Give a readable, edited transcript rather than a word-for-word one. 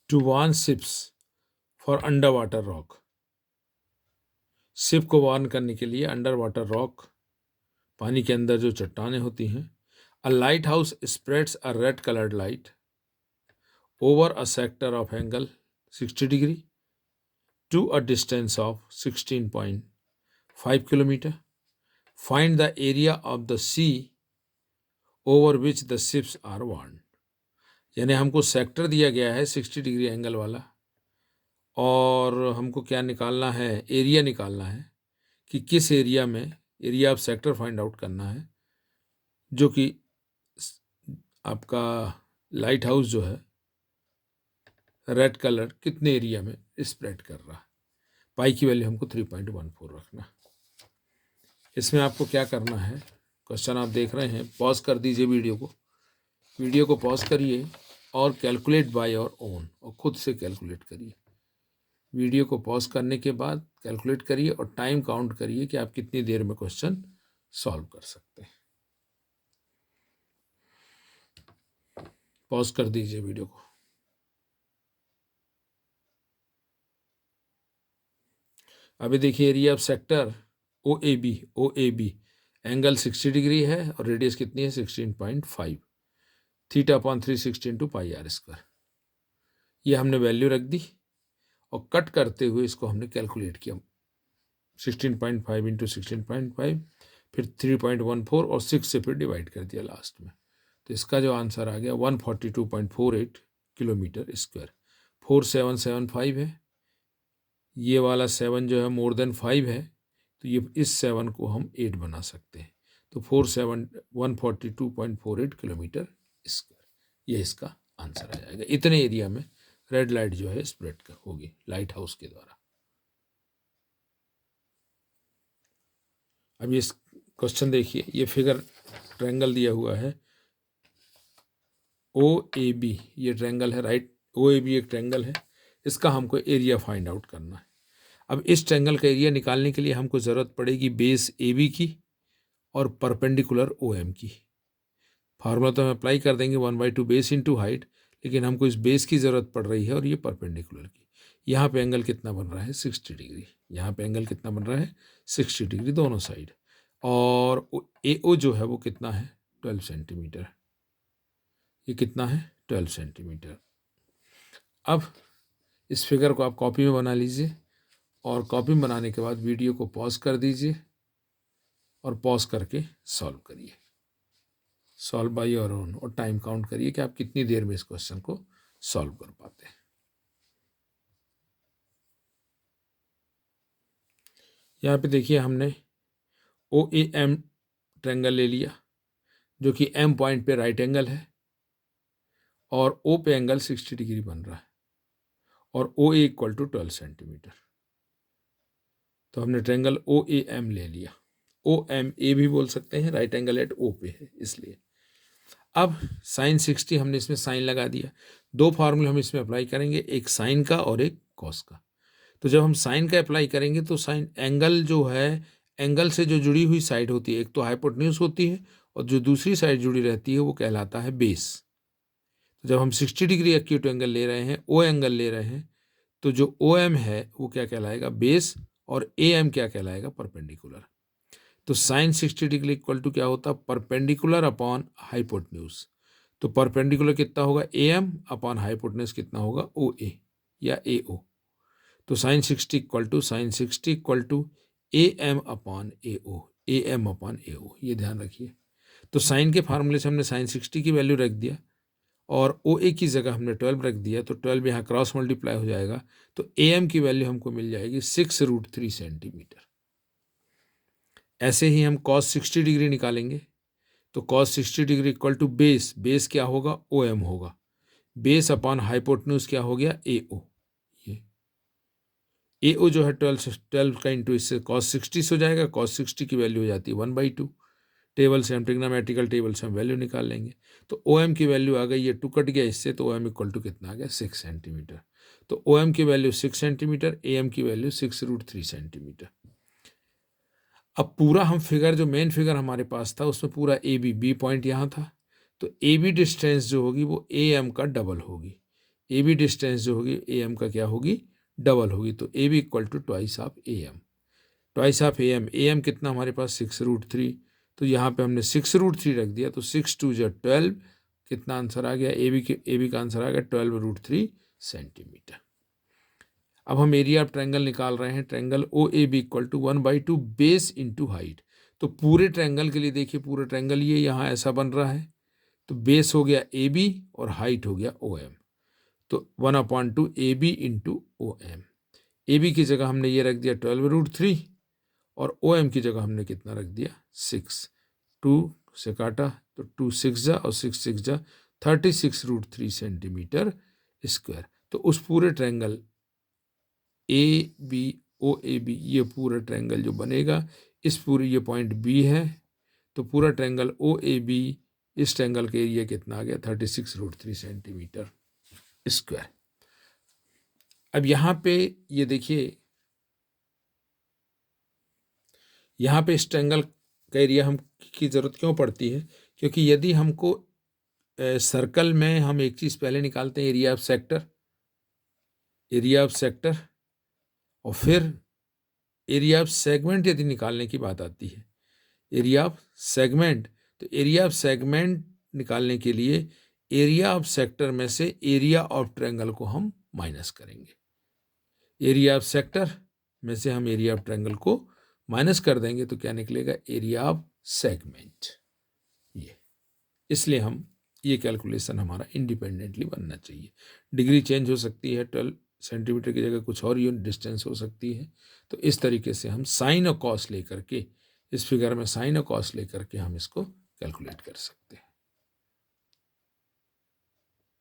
To warn ships for under water rock. Ship को warn करने के लिए अंडर वाटर रॉक, पानी के अंदर जो चट्टानें होती हैं। A lighthouse spreads a red coloured light over a sector of angle 60 degree to a distance of 16.5 kilometer. Find the area of the sea over which the ships are warned. यानी हमको sector दिया गया है 60 degree angle वाला, और हमको क्या निकालना है, एरिया निकालना है कि किस एरिया में, area of sector find out करना है, जो कि आपका लाइट हाउस जो है रेड कलर कितने एरिया में स्प्रेड कर रहा है। पाई की वैल्यू हमको 3.14 रखना। इसमें आपको क्या करना है, क्वेश्चन आप देख रहे हैं, पॉज कर दीजिए वीडियो को पॉज करिए और कैलकुलेट बाय योर ओन, और खुद से कैलकुलेट करिए। वीडियो को पॉज करने के बाद कैलकुलेट करिए और टाइम काउंट करिए कि आप कितनी देर में क्वेश्चन सॉल्व कर सकते हैं। पॉज कर दीजिए वीडियो को। अभी देखिए area of sector O A B angle 60 degree है और रेडियस कितनी है 16.5, θ/360 × πr²। ये हमने वैल्यू रख दी और कट करते हुए इसको हमने कैलकुलेट किया। 16.5 × 16.5, फिर 3.14 और 6 से फिर डिवाइड कर दिया लास्ट में। तो इसका जो आंसर आ गया 142.48 किलोमीटर स्क्वायर। 4775 है, ये वाला 7 जो है मोर देन 5 है, तो ये इस 7 को हम 8 बना सकते हैं। तो 142.48 किलोमीटर स्क्वायर, ये इसका आंसर आ जाएगा। इतने एरिया में रेड लाइट जो है स्प्रेड होगी लाइट हाउस के द्वारा। अब ये क्वेश्चन देखिए, ये फिगर ट्रायंगल दिया हुआ है OAB, ये ट्रायंगल है राइट। OAB एक ट्रायंगल है, इसका हमको एरिया फाइंड आउट करना है। अब इस ट्रायंगल का एरिया निकालने के लिए हमको ज़रूरत पड़ेगी बेस AB की और परपेंडिकुलर OM की। फार्मूला तो हम अप्लाई कर देंगे 1/2 बेस इंटू हाइट, लेकिन हमको इस बेस की ज़रूरत पड़ रही है और ये परपेंडिकुलर की। यहाँ पे एंगल कितना बन रहा है 60 डिग्री, यहाँ पे एंगल कितना बन रहा है 60 डिग्री दोनों साइड। और AO जो है वो कितना है 12 सेंटीमीटर, ये कितना है 12 सेंटीमीटर। अब इस फिगर को आप कॉपी में बना लीजिए और कॉपी में बनाने के बाद वीडियो को पॉज कर दीजिए और पॉज करके सॉल्व करिए। सॉल्व बाय योर ओन और टाइम काउंट करिए कि आप कितनी देर में इस क्वेश्चन को सॉल्व कर पाते हैं। यहाँ पे देखिए हमने OAM ट्रायंगल ले लिया जो कि M पॉइंट पे राइट एंगल है और O पे एंगल 60 डिग्री बन रहा है और OA = 12 सेंटीमीटर। तो हमने ट्रायंगल OAM ले लिया। OMA भी बोल सकते हैं, राइट एंगल एट O पे है इसलिए। अब साइन 60 हमने इसमें साइन लगा दिया। दो फार्मूले हम इसमें अप्लाई करेंगे, एक साइन का और एक कॉस का। तो जब हम साइन का अप्लाई करेंगे तो साइन एंगल जो है, एंगल से जो जुड़ी हुई साइड होती है, एक तो हाइपोटेन्यूज होती है और जो दूसरी साइड जुड़ी रहती है वो कहलाता है बेस। तो जब हम 60 डिग्री एक्यूट एंगल ले रहे हैं, O एंगल ले रहे हैं, तो जो OM है वो क्या कहलाएगा बेस और AM क्या कहलाएगा परपेंडिकुलर। तो साइन 60 डिग्री इक्वल टू क्या होता है परपेंडिकुलर अपॉन हाइपोटेन्यूज। तो परपेंडिकुलर कितना होगा AM अपॉन हाइपोटेन्यूज कितना होगा OA या AO। तो sine 60 equal to AM upon AO, AM upon AO, ये ध्यान रखिए। तो साइन के फार्मूले से हमने साइन 60 की वैल्यू रख दिया और OA की जगह हमने 12 रख दिया, तो 12 यहाँ क्रॉस मल्टीप्लाई हो जाएगा, तो AM की वैल्यू हमको मिल जाएगी 6√3 सेंटीमीटर। ऐसे ही हम कॉस 60 डिग्री निकालेंगे, तो cos 60 degree equal to base, base क्या होगा OM होगा, बेस अपॉन हाइपोटेन्यूज क्या हो गया AO। ये AO जो है 12 का इंटू इससे कॉस 60 से हो जाएगा, कॉस 60 की वैल्यू हो जाती है 1/2। टेबल से हम ट्रिग्नोमेट्रिकल टेबल से हम वैल्यू निकाल लेंगे, तो OM की वैल्यू आ गई, ये 2 कट गया इससे, तो OM इक्वल टू कितना आ गया 6 सेंटीमीटर। तो OM की वैल्यू 6 सेंटीमीटर, AM की वैल्यू 6√3 सेंटीमीटर। अब पूरा हम फिगर, जो मेन फिगर हमारे पास था उसमें पूरा AB, B पॉइंट यहाँ था, तो AB डिस्टेंस जो होगी वो AM का डबल होगी। ए बी डिस्टेंस जो होगी ए एम का क्या होगी, डबल होगी। तो A B equal to twice of A M. Twice of A M कितना हमारे पास 6√3, तो यहाँ पे हमने 6√3 रख दिया, तो 6 2 जो 12, कितना आंसर आ गया, ए बी का आंसर आ गया 12√3 सेंटीमीटर। अब हम एरिया ऑफ ट्रायंगल निकाल रहे हैं। Triangle O A B equal to 1/2 base into height. तो पूरे ट्रायंगल के लिए देखिए, पूरा ट्रायंगल ये यहाँ ऐसा बन रहा है, तो बेस हो गया ए बी और हाइट हो गया ओ एम। तो 1/2 A B into O M. A B की जगह हमने ये रख दिया 12√3 और ओ एम की जगह हमने कितना रख दिया 6। 2 से काटा तो 2 6 जा और 6 6 जा 36√3 सेंटीमीटर स्क्वायर। तो उस पूरे triangle A B O A B, ये पूरा ट्रायंगल जो बनेगा, इस पूरे ये पॉइंट बी है, तो पूरा ट्रायंगल ओ ए बी, इस ट्रायंगल का एरिया कितना आ गया 36√3 सेंटीमीटर स्क्वायर। अब यहाँ पे ये देखिए, यहाँ पे इस ट्रायंगल का एरिया हम की ज़रूरत क्यों पड़ती है, क्योंकि यदि हमको सर्कल में हम एक चीज़ पहले निकालते हैं, area of sector, area of sector, और फिर एरिया ऑफ सेगमेंट यदि निकालने की बात आती है, एरिया ऑफ सेगमेंट, तो एरिया ऑफ सेगमेंट निकालने के लिए एरिया ऑफ सेक्टर में से एरिया ऑफ ट्रायंगल को हम माइनस करेंगे। एरिया ऑफ सेक्टर में से हम एरिया ऑफ ट्रायंगल को माइनस कर देंगे, तो क्या निकलेगा, एरिया ऑफ सेगमेंट। ये इसलिए हम ये कैलकुलेशन हमारा इंडिपेंडेंटली बनना चाहिए। डिग्री चेंज हो सकती है, 12 सेंटीमीटर की जगह कुछ और यूनिट डिस्टेंस हो सकती है। तो इस तरीके से हम साइन और कॉस लेकर के, इस फिगर में साइन और कॉस लेकर के हम इसको कैलकुलेट कर सकते हैं।